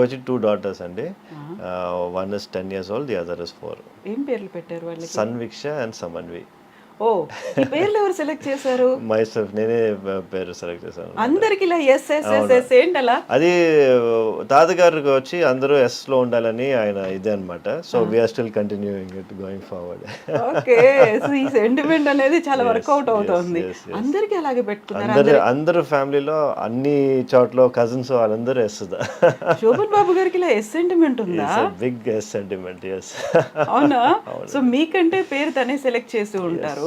వచ్చి 2 daughters అండి. One is 10 years old, the other is 4. ఏం పేర్లు పెట్టారు వాళ్ళకి? సన్విక్ష అండ్ సమన్వి. ఓ, ఈ పేర్లు ఎవరు సెలెక్ట్ చేశారు? మైసెల్ఫ్, నేనే పేరు సెలెక్ట్ చేశాను. అందరికి ఇలా ఎస్ ఎస్ ఎస్ ఎస్ ఏంటలా? అది తాతగారికి వచ్చి అందరూ ఎస్ లో ఉండాలని ఆయన ఇదే అనమాట. So we're still continuing it going forward. Okay, so ఈ సెంటిమెంట్ అనేది చాలా వర్కౌట్ అవుతుంది. అందరికి అలాగే పెట్టుకున్నారు. అందరు ఫ్యామిలీలో అన్ని చోట్ల కజిన్స్ వాళ్ళందరూ ఎస్. శోభన్ బాబు గారికి ఇలా ఎస్ సెంటిమెంట్ ఉందా? Big yes sentiment. ఎస్. అవునా? సో మీకంటే పేరు తనే సెలెక్ట్ చేసి ఉంటారు.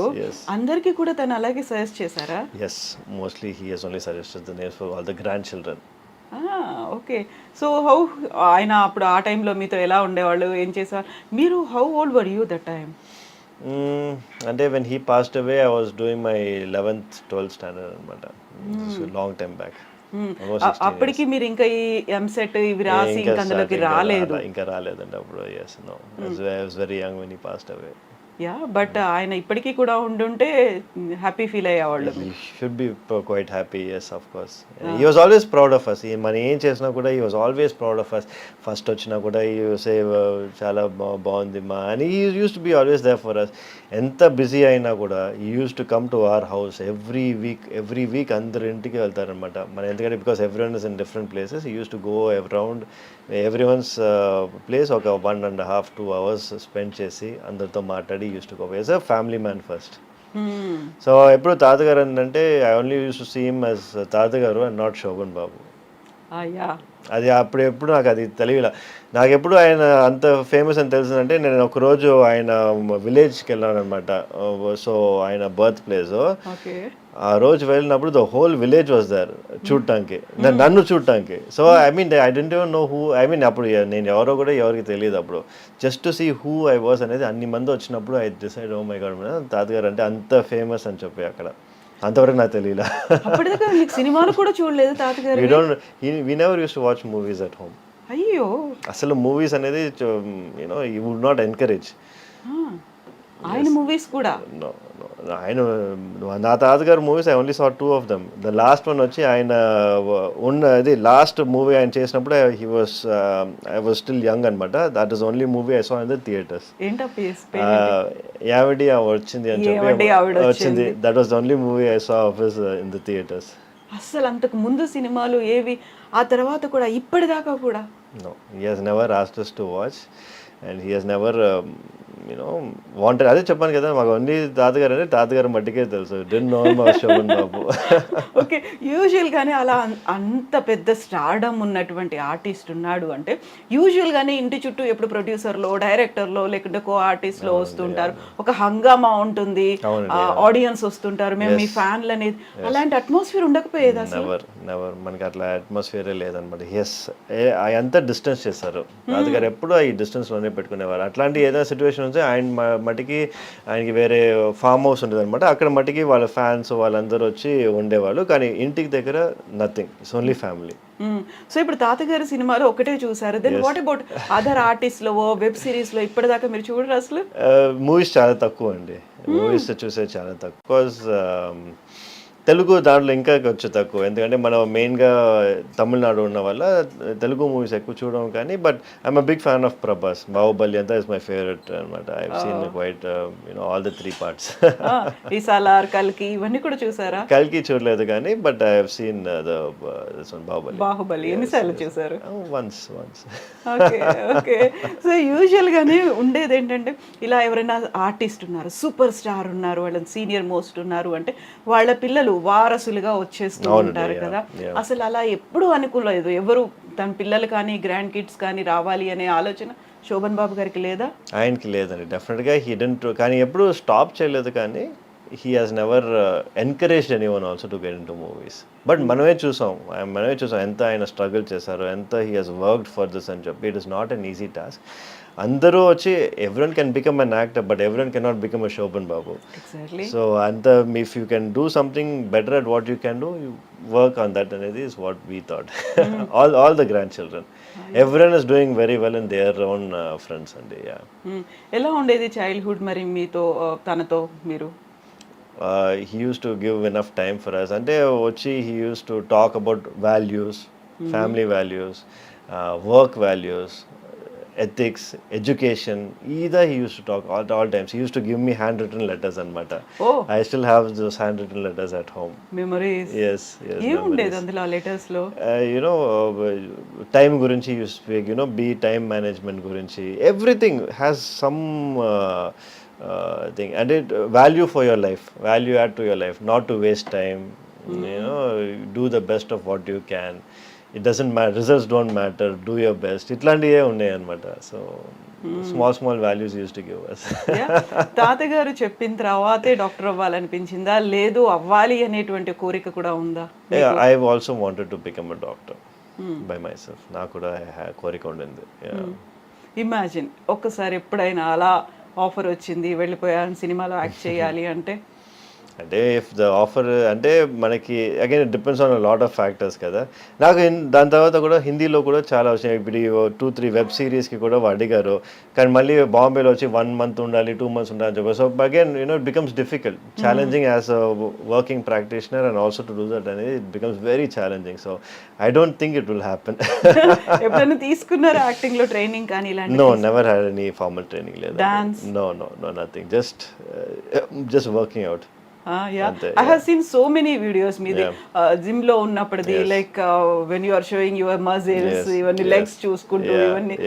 అందరికి కూడా తను అలాగే సజెస్ట్ చేశారా? yes, mostly he has only suggested the names for all the grandchildren. Okay, so how ఆయన అప్పుడు ఆ టైంలో మీతో ఎలా ఉండేవాళ్ళు, ఏం చేసేవారు మీరు? How old were you that time? అంటే when he passed away I was doing my 11th 12th standard అనమాట. long time back. అప్పటికి మీరు ఇంకా ఈ ఎంసెట్ ఇవి రాసి ఇంకా అందులోకి రాలేదు? ఇంకా రాలేదండి అప్పుడు. yes, no, I was very young when he passed away. Yeah, but ఆయన ఇప్పటికీ కూడా ఉండుంటే హ్యాపీ ఫీల్ అయ్యేవాళ్ళు. He should be quite happy, yes, of course. He was always proud of us. మనం ఏం చేసినా కూడా he was always proud of us. First వచ్చినా కూడా he would say చాలా బాగుంది మా అని. he used to be always there for us. ఎంత బిజీ అయినా కూడా he used to come to our house every week అందరు ఇంటికి వెళ్తారనమాట. మన ఎందుకంటే because everyone is in different places, he used to go around everyone's place ఒక 1.5 2 hours spend చేసి అందరితో మాట్లాడి used to go as a family man first. So ఎప్పుడు తాతగారు అంటే I only use to see him as తాతగారు and not Sobhan Babu. అది అప్పుడు ఎప్పుడు నాకు అది తెలియలే. నాకు ఎప్పుడు ఆయన అంత ఫేమస్ అని తెలిసిందంటే నేను ఒకరోజు ఆయన విలేజ్కి వెళ్ళాను అనమాట. సో ఆయన బర్త్ ప్లేస్. ఆ రోజు వెళ్ళినప్పుడు the whole village was there చూడటానికి, నన్ను చూడటానికి. So I mean I don't even know who, I mean అప్పుడు నేను ఎవరో కూడా ఎవరికి తెలియదు అప్పుడు. Just to see who I was అనేది అన్ని మంది వచ్చినప్పుడు I decide oh my God తాతగారు అంటే అంత ఫేమస్ అని చెప్పి అక్కడ. అంతవరకు నాకు తెలియలా. సినిమాలు కూడా చూడలేదు తాతగారు? we never used to watch movies at home. అయ్యో, అసలు మూవీస్ అనేది he would not encourage. ఆయన మూవీస్ కూడా? ఆయన నా తాతగారు movies I only saw 2 of them. The last one వచ్చి ఆయన ఉన్నది లాస్ట్ మూవీ ఆయన చేసినప్పుడు ఐ వాజ్ స్టిల్ యంగ్ అనమాట. That is only movie I saw in the theatres. యావడి వచ్చింది అని చెప్పి వచ్చింది. That was the only movie I saw of his in the theatres. అసలు అంతకు ముందు సినిమాలు ఏవి? ఆ తర్వాత కూడా ఇప్పటిదాకా కూడా? No, he has never asked us to watch and he has never wanted. అదే చెప్పాను కదా, మాకు ఓన్లీ తాతగారు అంటే తాతగారు మట్టికే తెలుసు. డోంట్ నో మా శోభన్ బాబు. ఓకే, యూజువల్గానే అలా అంత పెద్ద స్టార్డమ్ ఉన్నటువంటి ఆర్టిస్ట్ ఉన్నాడు అంటే యూజువల్గానే ఇంటి చుట్టూ ఎప్పుడు ప్రొడ్యూసర్లో, డైరెక్టర్లో, లేకుంటే కో ఆర్టిస్ట్లో వస్తుంటారు. ఒక హంగామా ఉంటుంది, ఆడియన్స్ వస్తుంటారు, మేము మీ ఫ్యాన్లు అనేది. అలాంటి అట్మాస్ఫియర్ ఉండకపోయేది అసలు? నెవర్. మనకి అట్లా అట్మాస్ఫియరే లేదనమాట. అంతా డిస్టెన్స్ చేస్తారు. తాతగారు ఎప్పుడు ఈ డిస్టెన్స్ లోనే పెట్టుకునేవారు. అట్లాంటి ఏదైనా సిచ్యువేషన్ ఉంటే ఆయన మట్టికి ఆయనకి వేరే ఫామ్ హౌస్ ఉంటుంది అనమాట. అక్కడ మట్టికి వాళ్ళ ఫ్యాన్స్ వాళ్ళందరూ వచ్చి ఉండేవాళ్ళు. కానీ ఇంటికి దగ్గర nothing, it's only family. So ఇప్పుడు తాతగారి సినిమాలో ఒకటే చూసారు. Then what about other artist లో, వెబ్ సిరీస్ లో ఇప్పటిదాకా మీరు చూడరు అసలు? మూవీస్ చాలా తక్కువ అండి. మూవీస్ చూసేది చాలా తక్కువ. బికాజ్ తెలుగు దాంట్లో ఇంకా కొంచెం తక్కువ. ఎందుకంటే మనం మెయిన్గా తమిళనాడు ఉన్న వల్ల తెలుగు మూవీస్ ఎక్కువ చూడడం. కానీ but I'm a big fan of Prabhas. Baahubali అంతా ఇస్ మై ఫేవరెట్ అనమాట. I have seen quite all the 3 parts. ఈ సాలార్, కల్కి ఇవన్నీ కూడా చూసారా? కల్కి చూడలేదు కానీ but I have seen the Baahubali. ఎన్నిసార్లు చూసారు? Once. Okay okay. So usual గానే ఉండేది ఏంటంటే ఇలా ఎవరైనా ఆర్టిస్ట్ ఉన్నారు, సూపర్ స్టార్ ఉన్నారు, వాళ్ళని సీనియర్ మోస్ట్ ఉన్నారు అంటే వాళ్ళ పిల్లలు వారసులుగా వచ్చేస్తూ ఉంటారు కదా. అసలు అలా ఎప్పుడు అనుకోలేదు ఎవరు తన పిల్లలు కానీ గ్రాండ్ కిడ్స్ కానీ రావాలి అనే ఆలోచన శోభన్ బాబు గారికి లేదా? ఆయనకి లేదండి, డెఫినెట్గా హీ డోంట్. కానీ ఎప్పుడు స్టాప్ చేయలేదు. కానీ he has never encouraged anyone also to get into movies. But మనమే చూసాం ఎంత ఆయన స్ట్రగుల్ చేశారు, ఎంత he has worked for this అని చెప్పి. It is not an easy task. అందరూ వచ్చి everyone can become an actor, but everyone cannot become a Shobhan Babu. Exactly. So if you can do something better at what you can do, you work on that, and is what we thought. all the grandchildren, everyone is doing very well in their own friends and ఎలా ఉండేది childhood మరి మీతో తనతో మీరు? He used to give enough time for us. అంటే వచ్చి he used to talk about values, family values, work values, ethics, education. Either he used to talk all times. He used to give me handwritten letters anamata. Oh. I still have those handwritten letters at home. Memories Yes, yes. ఏముండేది అందులో ఆ letters లో? Time gurinchi you speak, be time management gurinchi. Everything has some thing, and it value for your life, value add to your life, not to waste time. Do the best of what you can. It doesn't matter, results don't matter, do your best. ఇట్లాంటివే ఉన్నాయి అనమాట. So small values use to give us. తాతగారు చెప్పిన తర్వాతే doctor అవ్వాలనిపించిందా, లేదు అవ్వాలి అనేటువంటి కోరిక కూడా ఉందా? I also wanted to become a doctor by my self. నాకు కూడా కోరిక ఉండింది. ఇమాజిన్ ఒక్కసారి ఎప్పుడైనా అలా ఆఫర్ వచ్చింది, వెళ్ళిపోయాను సినిమాలో యాక్ట్ చేయాలి అంటే? అంటే ఇఫ్ ద ఆఫర్ అంటే మనకి again it depends on lot of factors కదా. నాకు దాని తర్వాత కూడా హిందీలో కూడా చాలా వచ్చినాయి. ఇప్పుడు 2-3 వెబ్ సిరీస్కి కూడా అడిగారు, కానీ మళ్ళీ బాంబేలో వచ్చి 1 month ఉండాలి, 2 months ఉండాలి అని చెప్పి. So again it becomes difficult, challenging as a working practitioner and also to do that అనేది it becomes very challenging. So I don't think it will happen. ఎప్పుడైనా తీసుకున్నారా యాక్టింగ్ లో ట్రైనింగ్ కానీ ఇలాంటి? No, never had any formal training లేదు. Dance? No, nothing, just working out. I have seen so many videos మీది gym లో ఉన్నప్పటిది, like when you are showing your muscles, ఇవన్నీ లెగ్స్ చూసుకుంటూ ఇవన్నీ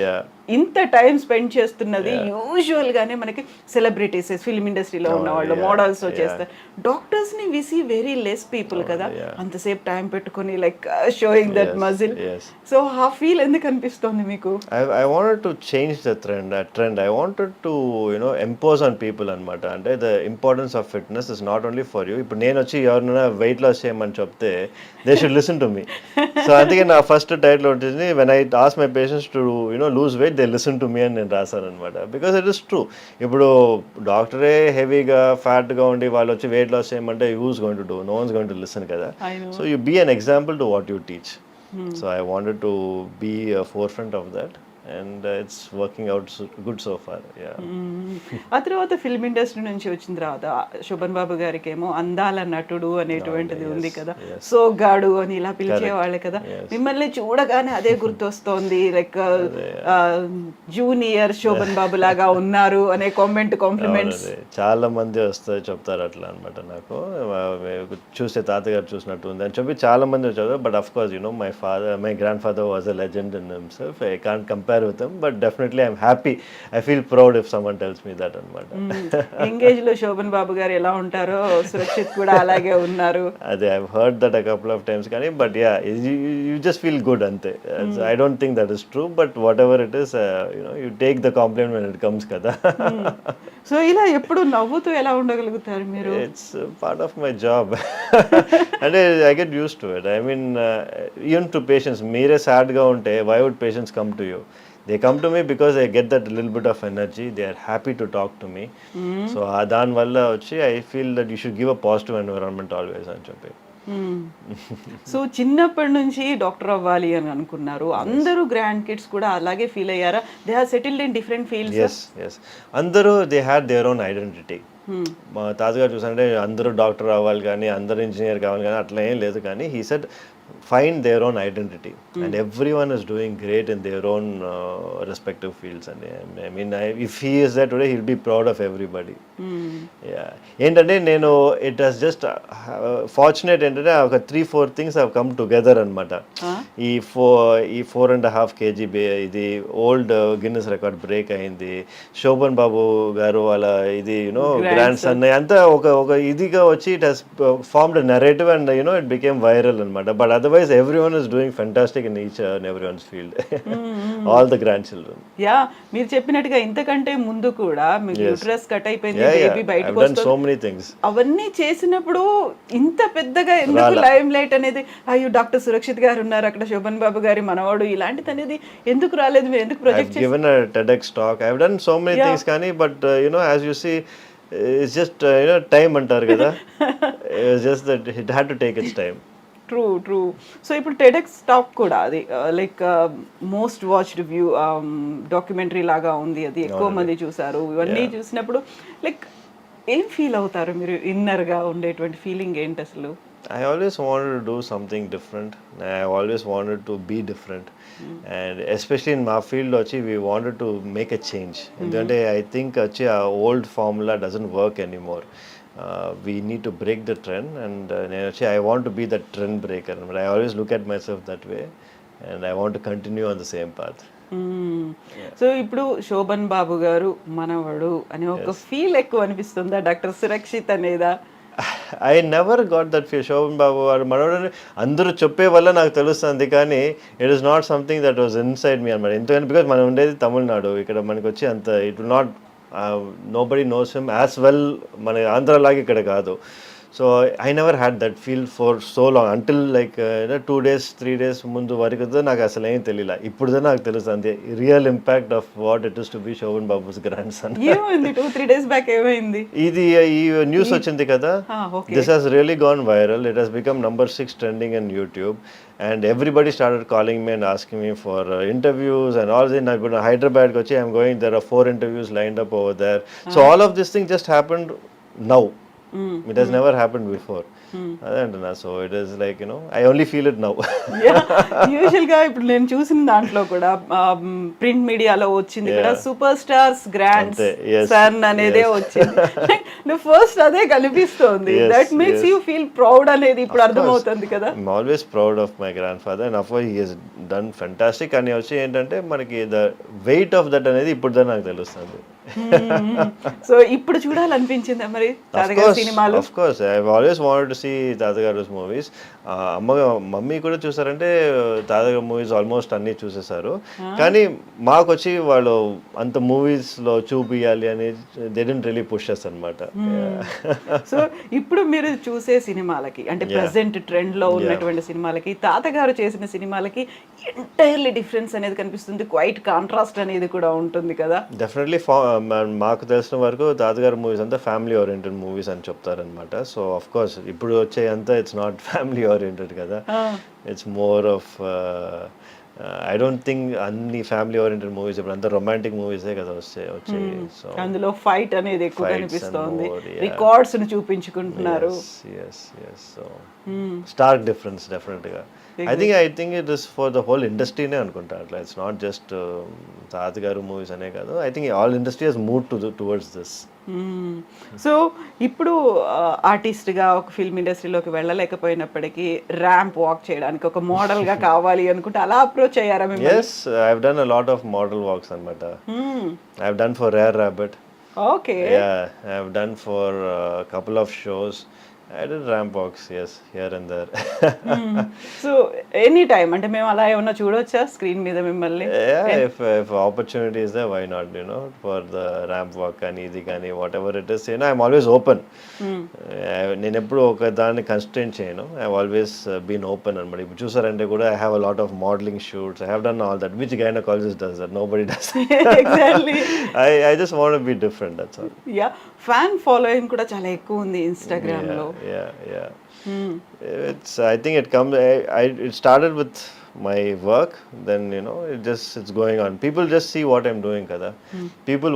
ఇంత టైం స్పెండ్ చేస్తున్నది యూజువల్ గానే మనకి సెలబ్రిటీస్, ఫిల్మ్ ఇండస్ట్రీలో ఉన్న వాళ్ళు, మోడల్స్ చేస్తారు. డాక్టర్స్ ని we see very less people కదా, అంతసేపు టైం పెట్టుకొని like showing that muscle. So ఆ ఫీల్ ఎందుకు అనిపిస్తుంది మీకు? I wanted to change that trend. I wanted to impose on people అనమాట. అంటే the importance of fitness is not only for you. ఇప్పుడు నేను వచ్చి ఎవరైనా వెయిట్ లాస్ చేయమని చెప్తే they should listen to me. So అందుకే నా ఫస్ట్ టైటిల్ ఉంటుంది, when I ask my patients to lose weight, they listen to me అని నేను రాశాను అనమాట. Because it is true. ఇప్పుడు డాక్టరే హెవీగా ఫ్యాట్గా ఉండి వాళ్ళు వచ్చి వెయిట్ లాస్ చేయమంటే who's going to do? No one's going to listen కదా. So you be an example to what you teach. So I wanted to be a forefront of that. And it's working out good so far. ఆ తర్వాత film industry నుంచి వచ్చిన తర్వాత శోభన్ బాబు గారికి ఏమో అందాల నటుడు అనేటువంటిది ఉంది కదా, సోగ్గాడు అని ఇలా పిలిచేవాళ్ళే కదా. మిమ్మల్ని చూడగానే అదే గుర్తొస్తోంది, లైక్ జూనియర్ శోభన్ బాబు లాగా ఉన్నారు అనే కాంప్లిమెంట్స్ చాలా మంది వస్తారు, చెప్తారు అట్లా అనమాట. నాకు చూస్తే తాతగారు చూసినట్టు ఉంది అని చెప్పి చాలా మంది వచ్చారు. But of course my grandfather was a legend in himself. I can't compare with him, but definitely I'm happy. I feel proud if someone tells me that అనమాట. ఎంగేజ్ లో శోభన్ బాబు గారు ఎలా ఉంటారో సురక్షిత్ కూడా అలాగే ఉన్నారు. అదే I've heard that a couple of times కానీ, but yeah, you just feel good అంతే. I don't think that is true, but whatever it is, you take the compliment when it comes కదా. సో ఇలా ఎప్పుడు నవ్వుతూ ఎలా ఉండగలుగుతారు మీరు? It's part of my job. అంటే I get used to it. I mean, even to patients, మీరే సాడ్గా ఉంటే why would patients come to you? They come to me because they get that little bit of energy. They are happy to talk to me. So దాని వల్ల వచ్చి I feel that you should give a positive environment always అని చెప్పి. So చిన్నప్పటి నుంచి doctor అవ్వాలి అని అనుకున్నారు. అందరూ గ్రాండ్ కిడ్స్ కూడా అలాగే ఫీల్ అయ్యారా? They have settled in different fields. yes అందరూ they had their own identity. మా తాతగారు చూసారంటే అందరూ డాక్టర్ అవ్వాలి కానీ, అందరూ ఇంజనీర్ కావాలి కానీ అట్లా ఏం లేదు. కానీ he said find their own identity, and everyone is doing great in their own respective fields. And I mean, if he is there today, he'll be proud of everybody. ఏంటంటే నేను it has just fortunate ఏంటంటే ఒక 3-4 things have come together అనమాట. ఈ 4.5 kg ఇది old Guinness record break అయింది. శోభన్ బాబు గారు వాళ్ళ ఇది గ్రాండ్ సన్ అంతా ఒక ఇదిగా వచ్చి it has formed a narrative and it became viral అనమాట. But otherwise everyone is doing fantastic in each and everyone's field. All the grandchildren. మీరు చెప్పినట్టుగా ఇంతకంటే ముందు కూడా మీకు యూట్రస్ కట్ అయిపోయింది, బేబీ బయటకు వస్తుంది, so many things. అవన్నీ చేసినప్పుడు ఇంత పెద్దగా ఎందుకు లైమ్ లైట్ అనేది, అయ్యో డాక్టర్ సురక్షిత్ గారు ఉన్నారు అక్కడ, శోభన్ బాబు గారి మనవాడు, ఇలాంటిది అనేది ఎందుకు రాలేదు? మీరు ఎందుకు ప్రొజెక్ట్ చేశారు? I've given a TEDx talk. I've done so many things కానీ, but as you see, it's just time అంటారు కదా. It's just that it had to take its time. True. So ఇప్పుడు టెడెక్స్ టాక్ కూడా అది like most watched view documentary లాగా ఉంది, అది ఎక్కువ మంది చూసారు. ఇవన్నీ చూసినప్పుడు లైక్ ఏం ఫీల్ అవుతారు మీరు? ఇన్నర్గా ఉండేటువంటి ఫీలింగ్ ఏంటి అసలు? I always wanted to do something different. I always wanted to be different. And especially in my field, we wanted to make a change. And I think our old formula doesn't work anymore. We need to break the trend, and I want to be the trend breaker. But I always look at myself that way, and I want to continue on the same path. So ఇప్పుడు శోభన్ బాబు గారు మనవడు అనే ఒక feel ఎక్కువ అనిపిస్తుందా doctor Surakshit అనేదా? I never got that feel. Shobhan Babu వాడు మనోడని అందరూ చెప్పే వల్ల నాకు తెలుస్తుంది, కానీ it is not something that was inside me అనమాట. ఎందుకంటే బికాజ్ మనం ఉండేది తమిళనాడు, ఇక్కడ మనకి వచ్చి అంత it will not nobody knows him as well, మన ఆంధ్రలాగా ఇక్కడ కాదు. So I never had that feel for so long until like 2 days 3 days ముందు వరకు నాకు అసలు ఏం తెలియలే. ఇప్పుడు నాకు తెలుస్తుంది real impact of what it is to be Sobhan Babu's grandson. ఏమైంది 2-3 days బ్యాక్ ఏమైంది? ఇది ఈ న్యూస్ వచ్చింది కదా, this has really gone viral. It has become number 6 trending in YouTube, and everybody started calling me and asking me for interviews and all this. Now Hyderabad kochi I'm going, there are 4 interviews lined up over there. So all of this thing just happened now. It has never happened before. So it is like, I only feel it now. Usual గా ఇప్పుడు నేను చూసిన దాంట్లో కూడా print మీడియాలో వచ్చింది కూడా super stars grand son అనేదే వచ్చింది. ఫస్ట్ అదే కనిపిస్తోంది. That makes you feel proud అనేది ఇప్పుడు అర్థమవుతుంది కదా. I'm always proud of my grandfather, and of course he has done fantastic. అని వచ్చి ఏంటంటే మనకి the weight of that అనేది ఇప్పుడు నాకు తెలుస్తుంది. సో ఇప్పుడు చూడాలనిపించిందా మరి తాతగారి సినిమాలు? Of course, I've always wanted to see తాతగారు మూవీస్. మమ్మీ కూడా చూసారంటే తాతగారు మూవీస్ ఆల్మోస్ట్ అన్ని చూసేసారు, కానీ మాకు వచ్చి వాళ్ళు అంత మూవీస్ లో చూపియాలి అని they didn't really push us అన్నమాట. సో ఇప్పుడు మీరు చూసే సినిమాలకి అంటే ప్రెసెంట్ ట్రెండ్ లో ఉన్నటువంటి సినిమాలకి తాతగారు చేసిన సినిమాలకి ఎంటైర్లీ డిఫరెన్స్ అనేది కనిపిస్తుంది. క్వైట్ కాంట్రాస్ట్ అనేది కూడా ఉంటుంది కదా. డెఫినెట్లీ మాకు తెలిసిన వరకు తాతగారు మూవీస్ అంతా ఫ్యామిలీ ఓరియంటెడ్ మూవీస్ అని చెప్తారనమాట. సో ఆఫ్ కోర్స్ ఇప్పుడు వచ్చే అంతా ఇట్స్ నాట్ ఫ్యామిలీ ఓరియంటెడ్ కదా, it's more of I don't think అన్ని ఫ్యామిలీ ఓరియంటెడ్ మూవీస్ ఇప్పుడు అంతా రొమాంటిక్ మూవీసే కదా వచ్చాయి. సో అందులో ఫైట్ అనేది ఎక్కువ కనిపిస్తోంది, రికార్డ్స్ ని చూపించుకుంటున్నారు. సో స్టార్క్ డిఫరెన్స్ డెఫినెట్ గా. I think it is for the whole industry నే అనుకుంటా అట్లా. ఇట్స్ నాట్ జస్ట్ తాతగారు మూవీస్ అనే కాదు. I think all industry has moved towards this. So ఇప్పుడు ఆర్టిస్ట్గా ఒక ఫిల్మ్ ఇండస్ట్రీలోకి వెళ్ళలేకపోయినప్పటికీ ర్యాంప్ వాక్ చేయడానికి ఒక మోడల్గా కావాలి అనుకుంటే అలా అప్రోచ్ అయ్యారా మీరు? Yes, I have done a lot of model walks అన్నమాట. I have done for Rare Rabbit. Okay. Yeah, I have done for couple of shows. I did ramp walks, yes, here and there. So any time అంటే మేము అలా ఏమన్నా చూడొచ్చా screen మీద మిమ్మల్ని? Yeah, if opportunity is there, why not, for the ramp walk కానీ ఇది కానీ whatever it is, I'm always open. నేను ఎప్పుడు ఒక దాన్ని కన్స్ట్రెయిన్ చేయను. I have always been open అన్నమాట. ఇప్పుడు చూసారంటే కూడా I have a lot of modeling shoots. I have done all that. Which gynecologist does that? Nobody does. Exactly. I just want to be different, that's all. Yeah, fan following కూడా చాలా ఎక్కువ ఉంది Instagram లో. Yeah. I think it comes. It started with my work. Then it's going on. People just see what I'm doing, kada. People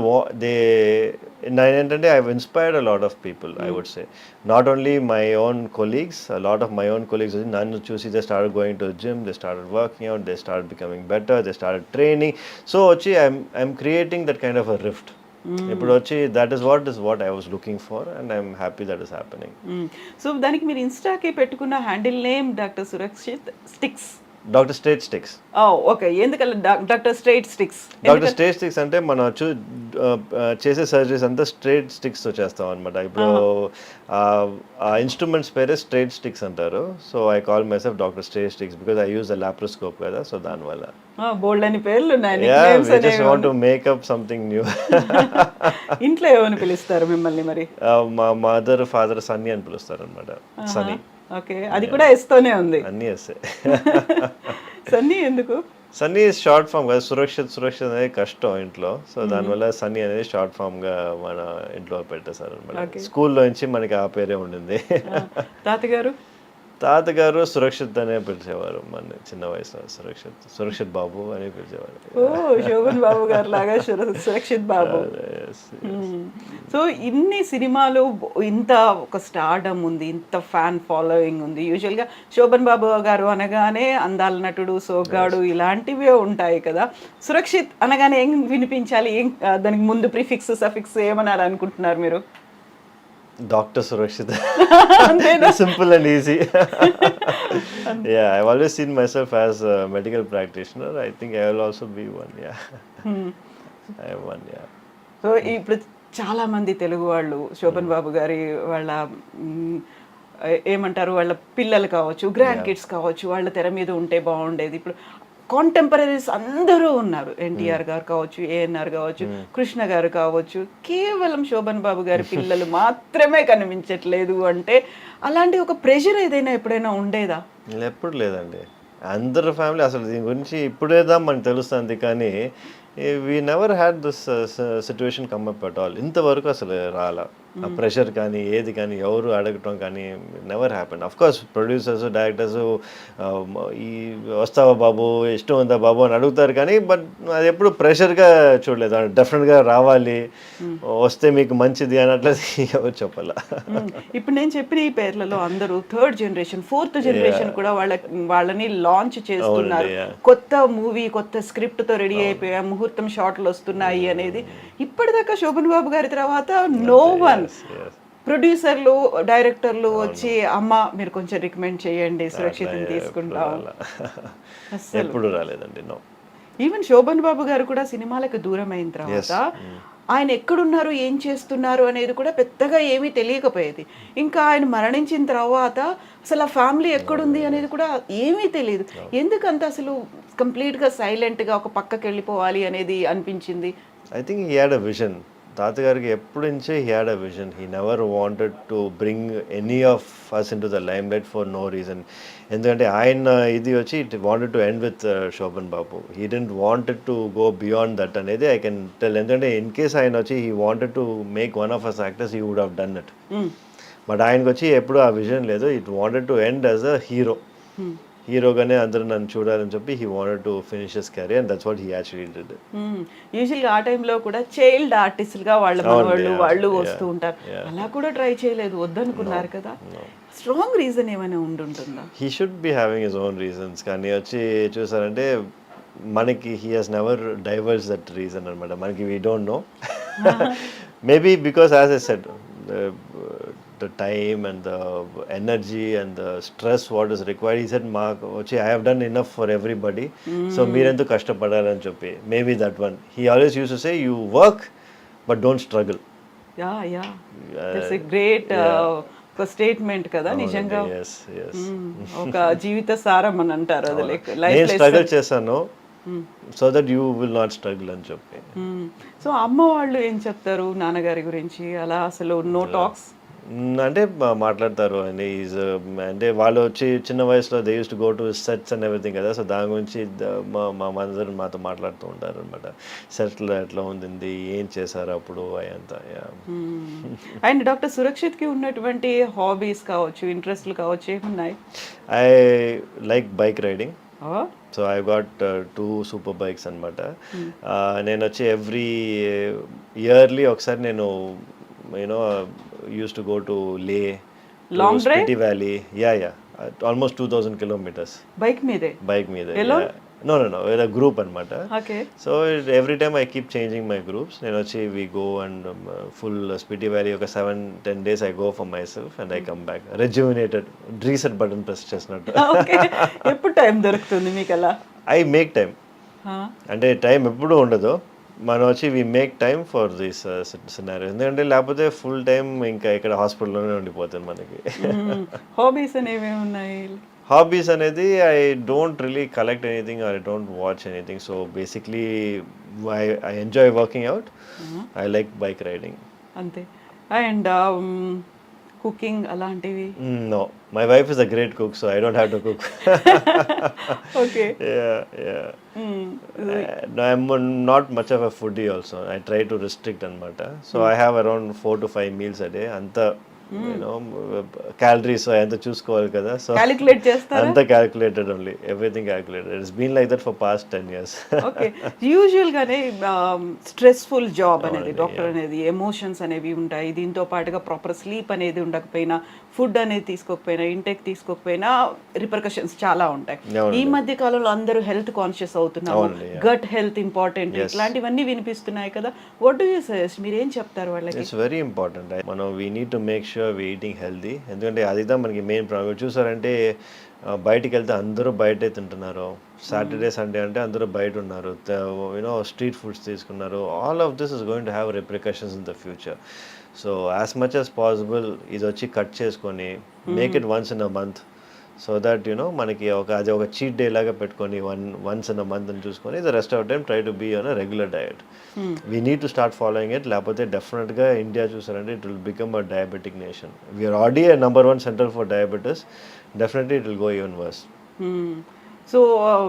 I've inspired a lot of people. I would say not only my own colleagues. A lot of my own colleagues, nanu chusi, they started going to the gym. They started working out. They started becoming better. They started training. So I'm creating that kind of a rift. ఇప్పుడు వచ్చి that is what I was looking for, and I'm happy that is happening. So దానికి మీరు ఇన్స్టాకి పెట్టుకున్న handle name doctor Surakshit sticks. Doctor straight sticks. Okay, ఎందుకలా doctor straight sticks? Doctor straight sticks అంటే మనం చేసే సర్జరీస్ అంతా స్ట్రైట్ స్టిక్స్ తో చేస్తాం అనమాట. ఇప్పుడు ఆ ఇన్స్ట్రుమెంట్స్ పేరే స్ట్రైట్ స్టిక్స్ అంటారు. So I call my self doctor straight sticks because I use the laparoscope కదా. సో దానివల్ల బోల్డ్ అని పేర్లు ఉన్నాయి. Just want to make up something new. ఇంట్లో ఏమని పిలుస్తారు మిమ్మల్ని మరి? మా మదర్ ఫాదర్ సన్నీ అని పిలుస్తారు అనమాట. సన్నీ. ఓకే, అది కూడా ఎస్తోనే ఉంది. అన్నీ ఎస్సే. సన్నీ ఎందుకు? సన్నీ షార్ట్ ఫామ్ కదా. సురక్షిత్ అనేది కష్టం ఇంట్లో. సో దానివల్ల సన్నీ అనేది షార్ట్ ఫామ్ గా మన ఇంట్లో పెట్టేశారు అనమాట. స్కూల్లో నుంచి మనకి ఆ పేరే ఉండింది. తాతగారు? తాతగారు సురక్షిత్ అనే పిలిచేవారు మన చిన్న వయసులో. సురక్షిత్ బాబు అని పిలిచేవారు. ఓ శోభన్ బాబు గారు లాగా సురక్షిత్ బాబు. సో ఇన్ని సినిమాలు, ఇంత ఒక స్టార్డమ్ ఉంది, ఇంత ఫ్యాన్ ఫాలోయింగ్ ఉంది. యూజువల్గా శోభన్ బాబు గారు అనగానే అందాల నటుడు, సోగ్గాడు ఇలాంటివే ఉంటాయి కదా. సురక్షిత్ అనగానే ఏం వినిపించాలి, ఏం దానికి ముందు ప్రిఫిక్స్ సఫిక్స్ ఏమనాలి అనుకుంటున్నారు మీరు? Dr. Surakshit. Simple and easy. Yeah, I've always seen myself as a medical practitioner. I think I will also be one. Yeah. I am one. Yeah. So ఇప్పుడు చాలా మంది తెలుగు వాళ్ళు శోభన్ బాబు గారి వాళ్ళ ఏమంటారు, వాళ్ళ పిల్లలు కావచ్చు, గ్రాండ్ కిడ్స్ కావచ్చు, వాళ్ళ తెర మీద ఉంటే బాగుండేది. ఇప్పుడు కాంటెంపరీస్ అందరూ ఉన్నారు. ఎన్టీఆర్ గారు కావచ్చు, ఏఎన్ఆర్ కావచ్చు, కృష్ణ గారు కావచ్చు. కేవలం శోభన్ బాబు గారి పిల్లలు మాత్రమే కనిపించట్లేదు అంటే అలాంటి ఒక ప్రెషర్ ఏదైనా ఎప్పుడైనా ఉండేదా? ఎప్పుడు లేదండి. అందరు ఫ్యామిలీ అసలు దీని గురించి ఇప్పుడేదా మనకు తెలుస్తుంది, కానీ we never had this situation come up at all. ఇంతవరకు అసలు రాలా ఆ ప్రెషర్ కానీ ఏది కానీ ఎవరు అడగటం కానీ never happen. Of course producers, directors ఈ వస్తావా బాబు, ఇష్టం ఉందా బాబు అని అడుగుతారు, కానీ బట్ అది ఎప్పుడు ప్రెషర్గా చూడలేదు. డెఫినెట్గా రావాలి, వస్తే మీకు మంచిది అన్నట్లేదు ఎవరు చెప్పాలా. ఇప్పుడు నేను చెప్పిన ఈ పేర్లలో అందరూ థర్డ్ జనరేషన్, ఫోర్త్ జనరేషన్ కూడా వాళ్ళని లాంచ్ చేస్తున్నారు. కొత్త మూవీ, కొత్త స్క్రిప్ట్తో రెడీ అయిపోయా, ముహూర్తం షాట్లు వస్తున్నాయి అనేది. ఇప్పటిదాకా శోభన్ బాబు గారి తర్వాత నో వన్ ప్రొడ్యూసర్లు, డైరెక్టర్లు వచ్చి అమ్మ మీరు కొంచెం రికమెండ్ చేయండి, సురక్షితం తీసుకుంటాం, ఎప్పుడు రాలేదండి. నో. ఈవెన్ శోభన్ బాబు గారు కూడా సినిమాలకు దూరం అయిన తర్వాత ఆయన ఎక్కడున్నారు, ఏం చేస్తున్నారు అనేది కూడా పెద్దగా ఏమీ తెలియకపోయేది. ఇంకా ఆయన మరణించిన తర్వాత అసలు ఆ ఫ్యామిలీ ఎక్కడుంది అనేది కూడా ఏమీ తెలియదు. ఎందుకంత అసలు కంప్లీట్గా సైలెంట్గా ఒక పక్కకి వెళ్ళిపోవాలి అనేది అనిపించింది? I think he had a vision. తాతగారికి ఎప్పటి నుంచే he had a vision. He never wanted to bring any of us into the limelight for no reason. ఎందుకంటే ఆయన ఇది వచ్చి it wanted to end with Sobhan Babu. He didn't wanted to go beyond that అనేది I can tell. ఎందుకంటే in case ఆయన వచ్చి he wanted to make one of us actors, he would have done it. But ఆయనకు వచ్చి ఎప్పుడు ఆ vision లేదు. It wanted to end as a hero. హీరోగానే అందరూ నన్ను చూడాలని చెప్పి he wanted to finish his career, and that's what he actually did. యూజువల్గా ఆ టైంలో కూడా చైల్డ్ ఆర్టిస్ట్గా వాళ్ళ మనవాళ్ళు వాళ్ళు వస్తూ ఉంటారు. అలా కూడా ట్రై చేయలేదు, వద్దనుకున్నారు కదా. స్ట్రాంగ్ రీజన్ ఏమైనా ఉంటుందా? He should be having his own reasons, కానీ వచ్చి చూసారంటే మనకి he has never divorce that reason అనమాట. మనకి we don't know. Maybe because as I said, the time and the energy and the stress what is required, he said I have done enough for everybody, so meerendu kashtapadalani cheppi, maybe that one. He always used to say you work but don't struggle. Yeah that's a great ఒక statement కదా నిజంగా. ఒక జీవిత సారం అని అంటారు అది. Like నేను struggle చేశాను so that you will not struggle అని చెప్పి. సో అమ్మ వాళ్ళు ఏం చెప్తారు నాన్నగారి గురించి? అలా అసలు నో టాక్స్ అంటే మాట్లాడతారు అండి. అంటే వాళ్ళు వచ్చి చిన్న వయసులో they use to go to sets and everything కదా. సో దాని గురించి మా మదర్ మాతో మాట్లాడుతూ ఉంటారు అనమాట. సెట్లో ఎట్లా ఉంది, ఏం చేశారు అప్పుడు అయంతా. అండ్ డాక్టర్ సురక్షిత్కి ఉన్నటువంటి హాబీస్ కావచ్చు, ఇంట్రెస్ట్లు కావచ్చు, ఏమున్నాయి? I like bike riding. So I got 2 super bikes అనమాట. నేను వచ్చి ఎవ్రీ ఇయర్లీ ఒకసారి నేను used to go to Leh, long drive, Spiti Valley. Yeah, almost 2000 kilometers bike meede. Yeah. No with a group anamata. Okay. So every time I keep changing my groups. Then we go and full Spiti Valley oka 7-10 days I go for myself and I come back rejuvenated, reset button press chesnattu. Okay. eppudu time doruktundi meekala? I make time. అంటే time ఎప్పుడు ఉండదు. మనం వచ్చి we make time for this scenario. ఎందుకంటే లేకపోతే full time ఇంకా ఇక్కడ హాస్పిటల్లోనే ఉండిపోతుంది మనకి. హాబీస్ అనేవి ఉన్నాయి? హాబీస్ అనేది I don't really collect anything or I don't watch anything. So basically I enjoy working out. I like bike riding అంతే. అండ్ కుకింగ్ అలాంటివి? No, my wife is a great cook, so I don't have to cook. Okay. Yeah. No, I'm not much of a foodie also. I try to restrict anamata. So I have around 4 to 5 meals a day. Anta you know calories ఎంత చూసుకోవాలి కదా, so calculate చేస్తారా? అంత calculated only, everything calculated. It's been like that for past 10 years. Okay. యూజువల్గానే stressful job అనేది, doctor అనేది emotions అనేవి ఉంటాయి. దీంతో పాటుగా ప్రాపర్ స్లీప్ అనేది ఉండకపోయినా, ఫుడ్ అనేది తీసుకోకపోయినా, ఇంటెక్ తీసుకోకపోయినా రిపర్కషన్స్ చాలా ఉంటాయి. ఈ మధ్య కాలంలో అందరూ హెల్త్ కాన్షియస్ అవుతున్నారు, గట్ హెల్త్ ఇంపార్టెంట్, ఇట్లాంటివన్నీ వినిపిస్తున్నాయి కదా. What do you suggest? మీరు ఏం చెప్తారు వాళ్ళకి? It's very important. మనం we need to make sure we eating healthy. ఎందుకంటే అదిదా మనకి మెయిన్ ప్రాబ్లం. చూసారంటే బయటికి వెళ్తే అందరూ బయటే తింటున్నారు. సాటర్డే సండే అంటే అందరూ బయట ఉన్నారు, యూనో స్ట్రీట్ ఫుడ్స్ తీసుకున్నారు. All of this is going to have repercussions in the future. So as much as possible ఇది వచ్చి కట్ చేసుకొని make it once in a month, so that you know మనకి అది ఒక చీట్ డే లాగా పెట్టుకొని once in a month అని చూసుకొని the rest of time try to be on a regular diet. We need to start following it. లేకపోతే డెఫినెట్గా India చూసారంటే it will become a diabetic nation. We're already a number 1 centre for diabetes. Definitely it will go even worse. So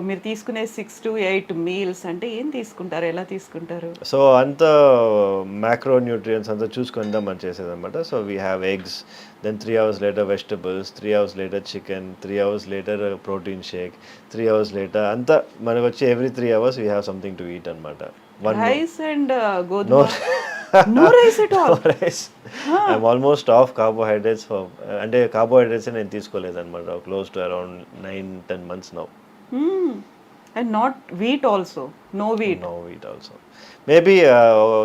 మీరు తీసుకునే 6 to 8 meals అంటే ఏం తీసుకుంటారు, ఎలా తీసుకుంటారు? సో అంత మ్యాక్రో న్యూట్రియంట్స్ అంతా చూసుకుందాం మనం చేసేదన్నమాట. So we have eggs, then 3 hours later vegetables, 3 hours later chicken, 3 hours later protein shake, 3 hours later అంతా మనకు వచ్చి every 3 hours we have something to eat అనమాట. రైస్ అండ్ గోధుమ? No rice at all? Rice. I'm almost off carbohydrates. అంటే carbohydrates నేను తీసుకోలేదన్నమాట close to around 9-10 months now. And not wheat also? No wheat? No wheat also. Maybe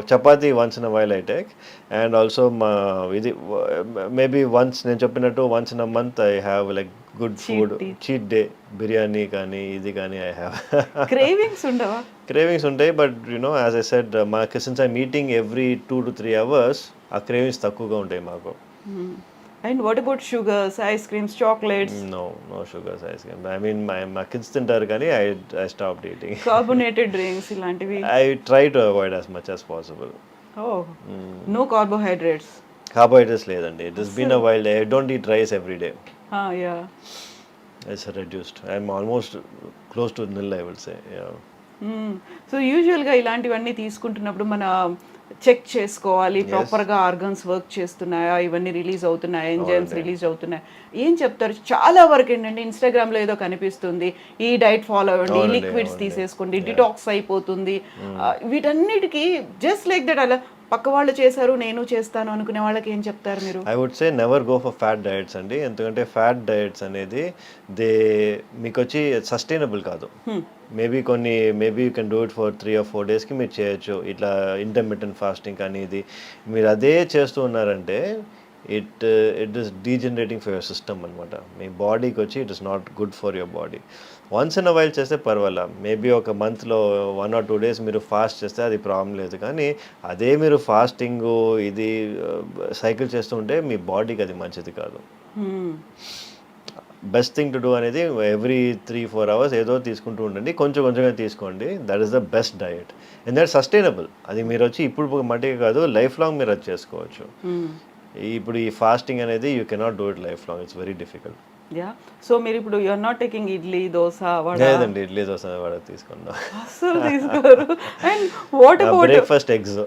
chapati once in a while I take, and also maybe once నేను చెప్పినట్టు once in a month I have like good food, cheat day, biryani కానీ ఇది కానీ I have. Cravings ఉండవా? Cravings ఉంటాయి, but you know as I said since I'm eating every 2 to 3 hours ఆ cravings తక్కువగా ఉంటాయి మాకు. And what about sugars, ice creams, chocolates? No sugars, ice cream. I mean my kids తింటారు కానీ I stopped eating. Carbonated drinks ఇలాంటివి? I try to avoid as much as possible. Oh, no carbohydrates? Carbohydrates లేదండి. It has been a while. I don't eat rice every day. Yeah. It's reduced. I'm almost close to nil, I would say. Yeah. So యూజువల్గా ఇలాంటివన్నీ తీసుకుంటున్నప్పుడు మన check చేసుకోవాలి, ప్రాపర్గా organs work చేస్తున్నాయా, ఇవన్నీ release అవుతున్నాయా, enzymes release అవుతున్నాయా, ఏం చెప్తారు? చాలా వరకు ఏంటంటే ఇన్స్టాగ్రామ్లో ఏదో కనిపిస్తుంది, ఈ డైట్ ఫాలో అవ్వండి, ఈ లిక్విడ్స్ తీసేసుకోండి, డిటాక్స్ అయిపోతుంది, వీటన్నిటికీ జస్ట్ లైక్ దట్ అలా పక్క వాళ్ళు చేశారు నేను చేస్తాను అనుకునే వాళ్ళకి ఏం చెప్తారు మీరు? I would say never go for fat diets అండి. ఎందుకంటే ఫ్యాట్ డయట్స్ అనేది మీకు వచ్చి సస్టైనబుల్ కాదు. Maybe you can do it for 3 or 4 daysకి మీరు చేయొచ్చు. ఇట్లా ఇంటర్మిటెంట్ ఫాస్టింగ్ కానీ ఇది మీరు అదే చేస్తూ ఉన్నారంటే it is degenerating for your system అనమాట. మీ బాడీకి వచ్చి it is not good for your body. Once in a while చేస్తే పర్వాలా, మేబీ ఒక మంత్లో 1 or 2 days మీరు ఫాస్ట్ చేస్తే అది ప్రాబ్లం లేదు. కానీ అదే మీరు ఫాస్టింగ్ ఇది సైకిల్ చేస్తూ ఉంటే మీ బాడీకి అది మంచిది కాదు. బెస్ట్ థింగ్ టు డూ అనేది ఎవ్రీ 3-4 hours ఏదో తీసుకుంటూ ఉండండి, కొంచెం కొంచెంగా తీసుకోండి. That is the best diet. ఎందుకంటే సస్టైనబుల్. అది మీరు వచ్చి ఇప్పుడు మట్టిగా కాదు, లైఫ్ లాంగ్ మీరు అది చేసుకోవచ్చు. ఇప్పుడు ఈ ఫాస్టింగ్ అనేది you cannot do it life long. It's very difficult. So మీరు ఇప్పుడు you are not taking idli, dosa, vada? లేదండి, ఇడ్లీ దోస వడ తీసుకున్నా అసలు తీసుకోరు. And what about breakfast? Eggs,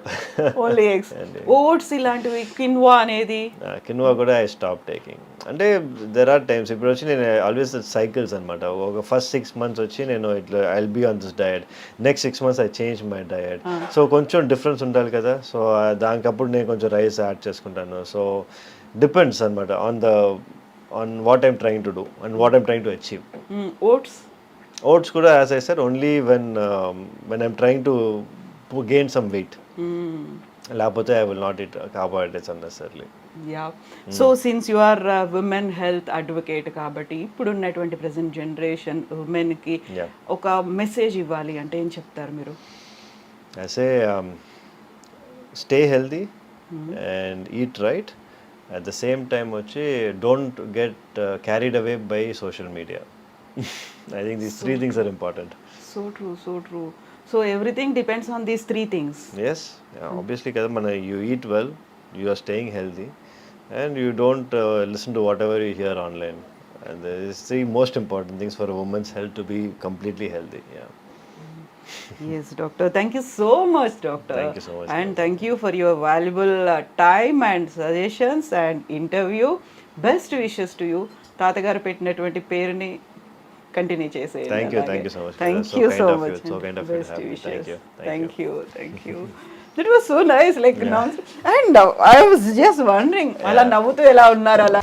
only eggs. Oats ఇలాంటివి, కిన్వా అనేది? కిన్వా కూడా ఐ స్టాప్ టేకింగ్. అంటే దెర్ ఆర్ టైమ్స్ ఇప్పుడు వచ్చి నేను ఆల్వేస్ సైకిల్స్ అనమాట. ఒక ఫస్ట్ 6 months వచ్చి నేను ఇట్లా I will be on this diet, next 6 months I change my diet. So కొంచెం డిఫరెన్స్ ఉండాలి కదా. సో దానికప్పుడు నేను కొంచెం రైస్ యాడ్ చేసుకుంటాను. సో డిపెండ్స్ అనమాట on what I'm trying to do and what I'm trying to achieve. Oats kuda, as I said, only when I'm trying to gain some weight. Lapothe I will not eat carbohydrates unnecessarily. So since you are a women health advocate kabatti ippudu unnatuvanti present generation women ki oka message ivvali ante em cheptaru meeru? I say stay healthy and eat right. At the same time వచ్చి don't get carried away by social media. I think these 3 things are important. So true. So everything depends on these 3 things. Yes, obviously kada mana you eat well, you are staying healthy, and you don't listen to whatever you hear online. And these 3 most important things for a woman's health to be completely healthy. Yes, doctor. Thank you so much, doctor. Thank you so much, And thank you for your valuable time and suggestions and interview. Best wishes to you. తాతగారు పెట్టినటువంటి పేరుని continue చేసేయండి. Thank you so much. Thank So you kind so of you. Much. So kind of you to best have me. Wishes. Thank you. Thank you. That was so nice. Like, and I was just wondering, అలా నవ్వుతూ ఎలా ఉన్నారు అలా.